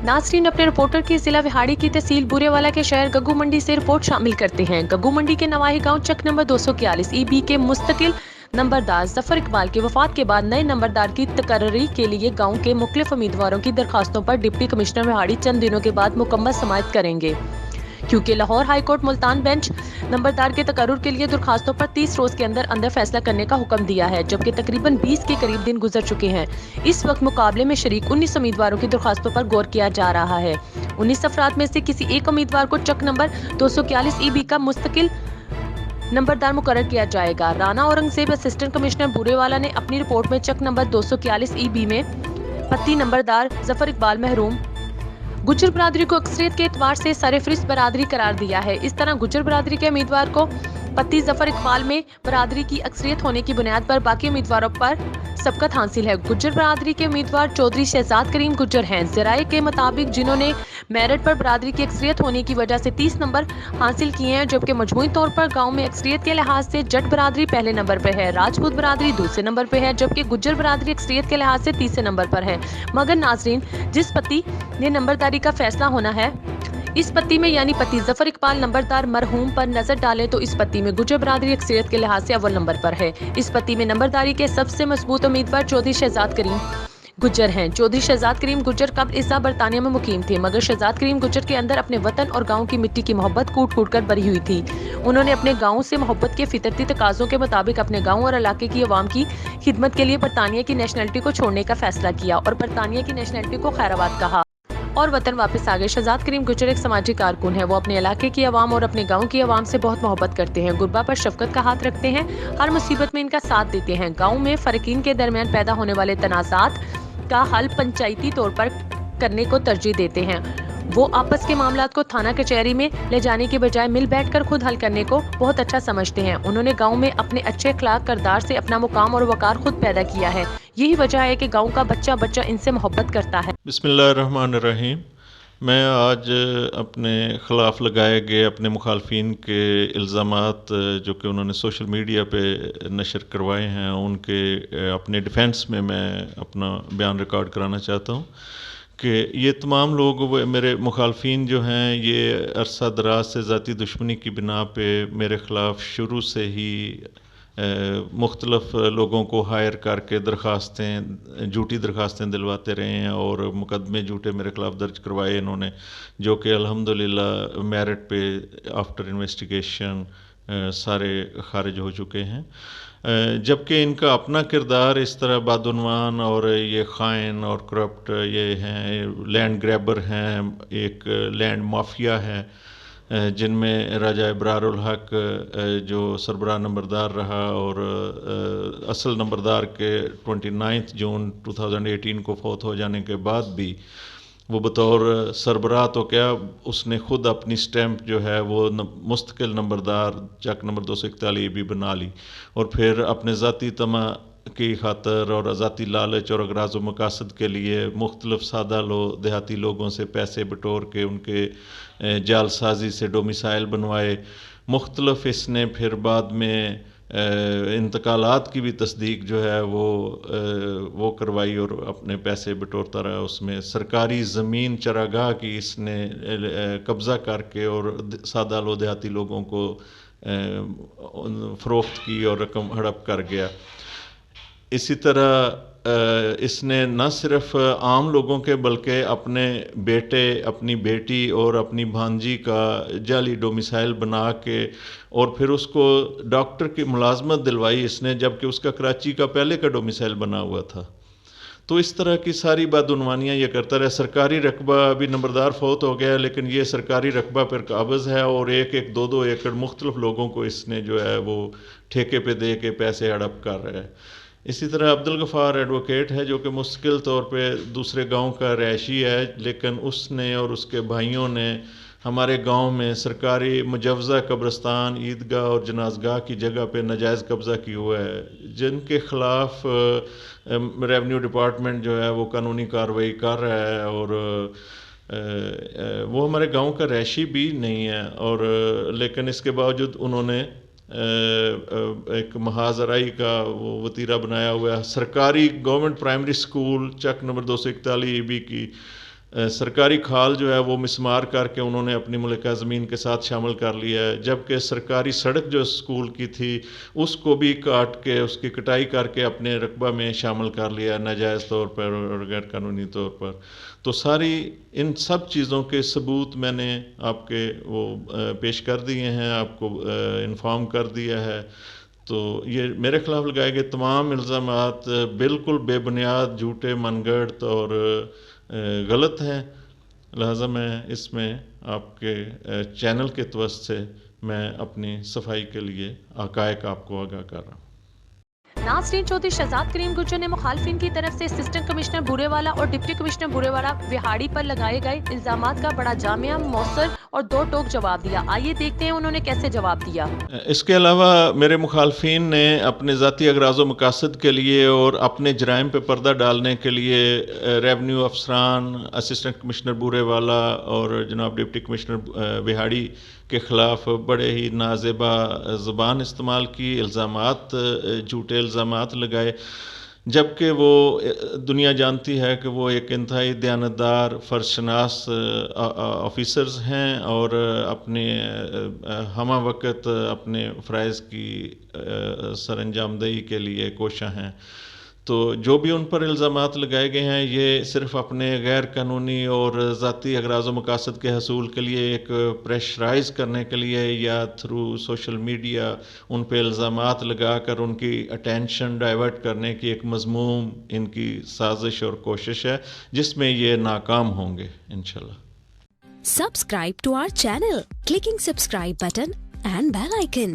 नासरीन अपने रिपोर्टर की जिला विहाड़ी की तहसील बुरेवाला के शहर गग्गू मंडी से रिपोर्ट शामिल करते हैं। गग्गू मंडी के नवाही गांव चक नंबर 241 ईबी के मुस्तकिल नंबरदार जफर इकबाल के वफात के बाद नए नंबरदार की तकर्री के लिए गांव के मुख्तलिफ उम्मीदवारों की दरखास्तों पर डिप्टी कमिश्नर विहाड़ी चंद दिनों के बाद मुकम्मल समाअत करेंगे, क्योंकि Lahore high court Multan bench नंबरदार के तकर्रुर के लिए दरखास्तों पर 30 रोज के अंदर अंदर फैसला करने का हुक्म दिया है, जबकि तकरीबन 20 के करीब दिन गुजर चुके हैं। इस वक्त मुकाबले में शरीक 19 उम्मीदवारों की दरखास्तों पर गौर किया जा रहा है। 19 अफराद में से किसी एक उम्मीदवार को चक नंबर 241 ईबी का मुस्तकिल नंबरदार मुकर्रर किया जाएगा। राना औरंगजेब असिस्टेंट कमिश्नर बुरेवाला ने अपनी रिपोर्ट में चक नंबर 241 ईबी में पत्ती नंबरदार जफर इकबाल महरूम गुज्जर बरादरी को अक्सरियत के एतबार से सरफहरिस्त बरादरी करार दिया है। इस तरह गुज्जर बरादरी के उम्मीदवार को पत्ती जफर इकबाल में बरादरी की अक्सरियत होने की बुनियाद पर बाकी उम्मीदवारों पर सबकत हासिल है। गुज्जर बरादरी के उम्मीदवार चौधरी शहजाद करीम गुज्जर हैं। ज़राए के मुताबिक जिन्होंने मेरिट पर बरादरी की अक्सरियत होने की वजह से 30 नंबर हासिल किए हैं, जबकि मजमूई तौर पर गांव में अक्सरियत के लिहाज से जट बरादरी पहले नंबर पर है, राजपूत बरादरी दूसरे नंबर पर है, जबकि गुज्जर बरादरी अक्सरियत के लिहाज से तीसरे नंबर पर है। मगर नाजरीन, जिस पति ने नंबरदारी का फैसला होना है, इस पत्ती में यानी पति जफर इकबाल नंबरदार मरहूम पर नजर डालें तो इस पत्ती में गुज्जर बरादरी अक्सरियत के लिहाज से अव्वल नंबर पर है। इस पत्ती में नंबरदारी के सबसे मजबूत उम्मीदवार चौधरी शहजाद करीम गुज्जर हैं। चौधरी शहजाद करीम गुज्जर कब्ल इज़ा बरतानिया में मुकीम थे, मगर शहजाद करीम गुज्जर के अंदर अपने वतन और गांव की मिट्टी की मोहब्बत कूट कूट कर भरी हुई थी। उन्होंने अपने गांव से मोहब्बत के फितरती तकाज़ों के मुताबिक अपने गांव और इलाके की अवाम की खिदमत के लिए बरतानिया की नेशनलिटी को छोड़ने का फैसला किया और बरतानिया की नेशनलिटी को खैराबाद कहा और वतन वापस आ गए। शहजाद करीम गुज्जर एक समाजी कारकुन है। वो अपने इलाके की आवाम और अपने गांव की आवाम से बहुत मोहब्बत करते हैं, गुरबा पर शफकत का हाथ रखते हैं, हर मुसीबत में इनका साथ देते हैं। गांव में फरकीन के दरमियान पैदा होने वाले तनाज़ात का हल पंचायती तौर पर करने को तरजीह देते हैं। वो आपस के मामलात को थाना कचहरी में ले जाने के बजाय मिल बैठकर खुद हल करने को बहुत अच्छा समझते हैं। उन्होंने गांव में अपने अच्छे अखलाक किरदार से अपना मुकाम और वकार खुद पैदा किया है। यही वजह है कि गांव का बच्चा बच्चा इनसे मोहब्बत करता है। बिस्मिल्लाहिर्रहमानिर्रहीम। मैं आज अपने ख़िलाफ़ लगाए गए अपने मुखालफिन के इल्ज़ामात जो कि उन्होंने सोशल मीडिया पे नशर करवाए हैं, उनके अपने डिफेंस में मैं अपना बयान रिकॉर्ड कराना चाहता हूँ कि ये तमाम लोग मेरे मुखालफिन जो हैं, ये अरसा दराज से ज़ाती दुश्मनी की बिना पे मेरे ख़िलाफ़ शुरू से ही मुख्तलफ़ लोगों को हायर करके झूठी दरखास्तें दिलवाते रहे हैं और मुकदमे झूठे मेरे ख़िलाफ़ दर्ज करवाए इन्होंने, जो कि अल्हम्दुलिल्लाह मेरिट पे आफ्टर इन्वेस्टिगेशन सारे खारिज हो चुके हैं। जबकि इनका अपना किरदार इस तरह बदउनवान और ये खाइन और करप्ट ये हैं, लैंड ग्रैबर हैं, एक लैंड माफिया है, जिनमें राजा इब्रारुल हक जो सरबराह नंबरदार रहा और असल नंबरदार के 29 जून 2018 को फौत हो जाने के बाद भी वो बतौर सरबराह तो क्या, उसने ख़ुद अपनी स्टैंप जो है वो मुस्तकिल नंबरदार चक नंबर 241 भी बना ली और फिर अपने ज़ाती तमा की खातर और ज़ाती लालच और अगराज़ व मकासद के लिए मुख्तलिफ सादा देहाती लोगों से पैसे बटोर के उनके जालसाजी से डोमिसाइल बनवाए। मुख्तलिफ इसने फिर बाद में इंतकालात की भी तस्दीक जो है वो करवाई और अपने पैसे बटोरता रहा। उसमें सरकारी ज़मीन चरागाह की इसने कब्ज़ा करके और सादा देहाती लोगों को फ़रोख्त की और रकम हड़प कर गया। इसी तरह इसने न सिर्फ आम लोगों के बल्कि अपने बेटे, अपनी बेटी और अपनी भांजी का जाली डोमिसाइल बना के और फिर उसको डॉक्टर की मुलाजमत दिलवाई इसने, जबकि उसका कराची का पहले का डोमिसाइल बना हुआ था। तो इस तरह की सारी बदउनवानियाँ ये करता रहा। सरकारी रकबा, अभी नंबरदार फौत हो गया लेकिन ये सरकारी रकबा पर काबज़ है और एक एक दो दो एकड़ मुख्तलिफ लोगों को इसने जो है वो ठेके पे दे के पैसे हड़प कर रहा है। इसी तरह अब्दुल गफ़ार एडवोकेट है जो कि मुस्तकिल तौर पे दूसरे गांव का रहायशी है, लेकिन उसने और उसके भाइयों ने हमारे गांव में सरकारी मुजवज़ा कब्रिस्तान, ईदगाह और जनाजगाह की जगह पे नाजायज़ कब्ज़ा किया हुआ है, जिनके ख़िलाफ़ रेवेन्यू डिपार्टमेंट जो है वो कानूनी कार्रवाई कर रहा है और वो हमारे गांव का रहायशी भी नहीं है। और लेकिन इसके बावजूद उन्होंने एक महाजराई का वो वतीरा बनाया हुआ है। सरकारी गवर्नमेंट प्राइमरी स्कूल चक नंबर 241 ईबी की سرکاری کھال جو ہے وہ مسمار کر کے انہوں نے اپنی ملکہ زمین کے ساتھ شامل کر لیا ہے، جبکہ سرکاری سڑک جو اسکول کی تھی اس کو بھی کاٹ کے اس کی کٹائی کر کے اپنے رقبہ میں شامل کر لیا ناجائز طور پر اور غیر قانونی طور پر. تو ساری ان سب چیزوں کے ثبوت میں نے آپ کے وہ پیش کر دیے ہیں، آپ کو انفارم کر دیا ہے. تو یہ میرے خلاف لگائے گئے تمام الزامات بالکل بے بنیاد، جھوٹے، من گھڑت اور غلط ہیں. لہٰذا میں اس میں آپ کے چینل کے توسط سے میں اپنی صفائی کے لیے حقائق آپ کو آگاہ کر رہا ہوں. ناظرین، چودھری شہزاد کریم گجر نے مخالفین کی طرف سے اسسٹنٹ کمشنر بورے والا اور ڈپٹی کمشنر بورے والا وہاڑی پر لگائے گئے الزامات کا بڑا جامع، مؤثر اور دو ٹوک جواب دیا. آئیے دیکھتے ہیں انہوں نے کیسے جواب دیا. اس کے علاوہ میرے مخالفین نے اپنے ذاتی اغراض و مقاصد کے لیے اور اپنے جرائم پہ پردہ ڈالنے کے لیے ریونیو افسران، اسسٹنٹ کمشنر بورے والا اور جناب ڈپٹی کمشنر وہاڑی کے خلاف بڑے ہی نازیبا زبان استعمال کی، الزامات، جھوٹے الزامات لگائے، جبکہ وہ دنیا جانتی ہے کہ وہ ایک انتہائی دیانتدار، فرض شناس آفیسرز ہیں اور اپنے ہمہ وقت اپنے فرائض کی سر انجام دہی کے لیے کوشاں ہیں. تو جو بھی ان پر الزامات لگائے گئے ہیں یہ صرف اپنے غیر قانونی اور ذاتی اغراض و مقاصد کے حصول کے لیے ایک پریشرائز کرنے کے لیے یا تھرو سوشل میڈیا ان پہ الزامات لگا کر ان کی اٹینشن ڈائیورٹ کرنے کی ایک مذموم ان کی سازش اور کوشش ہے، جس میں یہ ناکام ہوں گے انشاءاللہ. Subscribe to our channel, clicking subscribe button and bell icon.